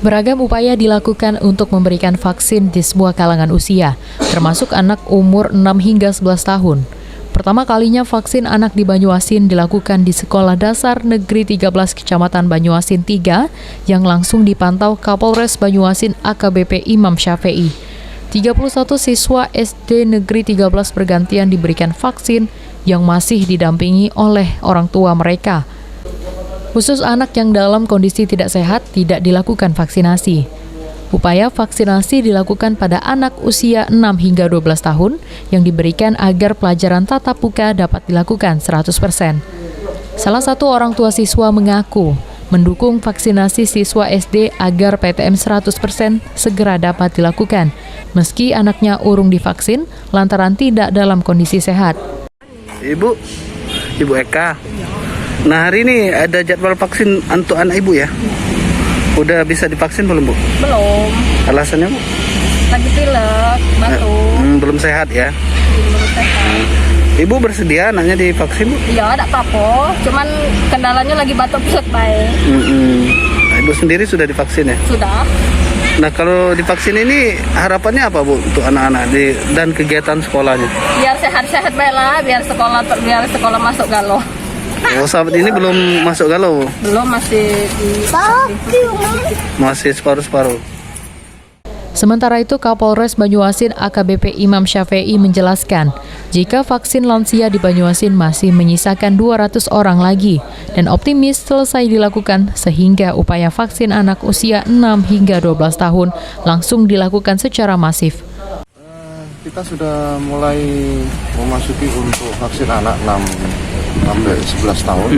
Beragam upaya dilakukan untuk memberikan vaksin di semua kalangan usia, termasuk anak umur 6 hingga 11 tahun. Pertama kalinya vaksin anak di Banyuasin dilakukan di Sekolah Dasar Negeri 13 Kecamatan Banyuasin 3 yang langsung dipantau Kapolres Banyuasin AKBP Imam Syafei. 31 siswa SD Negeri 13 bergantian diberikan vaksin yang masih didampingi oleh orang tua mereka. Khusus anak yang dalam kondisi tidak sehat tidak dilakukan vaksinasi. Upaya vaksinasi dilakukan pada anak usia 6 hingga 12 tahun yang diberikan agar pelajaran tatap muka dapat dilakukan 100%. Salah satu orang tua siswa mengaku mendukung vaksinasi siswa SD agar PTM 100% segera dapat dilakukan, meski anaknya urung divaksin lantaran tidak dalam kondisi sehat. Ibu Eka. Nah, hari ini ada jadwal vaksin untuk anak ibu ya? Udah bisa divaksin belum, Bu? Belum. Alasannya, Bu? Lagi pilek, batuk. Belum sehat ya? Belum sehat. Ibu bersedia anaknya divaksin, Bu? Iya, ada apa-apa. Cuman kendalanya lagi batuk pilek baik. Nah, ibu sendiri sudah divaksin ya? Sudah. Nah, kalau divaksin ini harapannya apa, Bu, untuk anak-anak dan kegiatan sekolahnya? Biar sehat-sehat baik lah, biar sekolah masuk galau. Oh, sahabat ini belum masuk galau? Belum, masih Masih separuh-separuh. Sementara itu, Kapolres Banyuasin AKBP Imam Syafei menjelaskan, jika vaksin lansia di Banyuasin masih menyisakan 200 orang lagi dan optimis selesai dilakukan sehingga upaya vaksin anak usia 6 hingga 12 tahun langsung dilakukan secara masif. Kita sudah mulai memasuki untuk vaksin anak 6 sampai 11 tahun.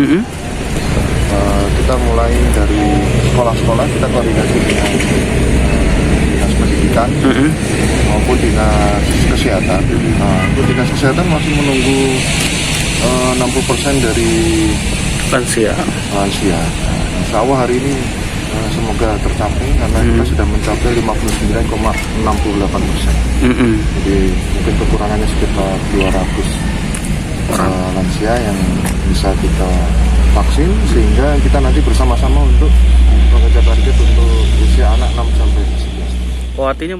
Kita mulai dari sekolah-sekolah, kita koordinasi dengan dinas pendidikan maupun dinas kesehatan. Untuk dinas kesehatan masih menunggu 60% dari lansia. Insya Allah hari ini semoga tercapai karena kita sudah mencapai 59,68%. Jadi mungkin kekurangannya sekitar 200 lansia yang bisa kita vaksin sehingga kita nanti bersama-sama untuk mengejar target untuk usia anak 6 sampai 11. Oh, artinya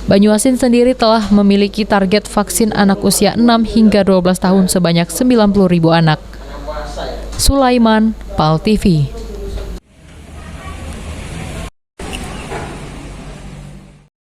Banyuasin sendiri telah memiliki target vaksin anak usia 6 hingga 12 tahun sebanyak 90.000 anak. Sulaiman, PAL TV.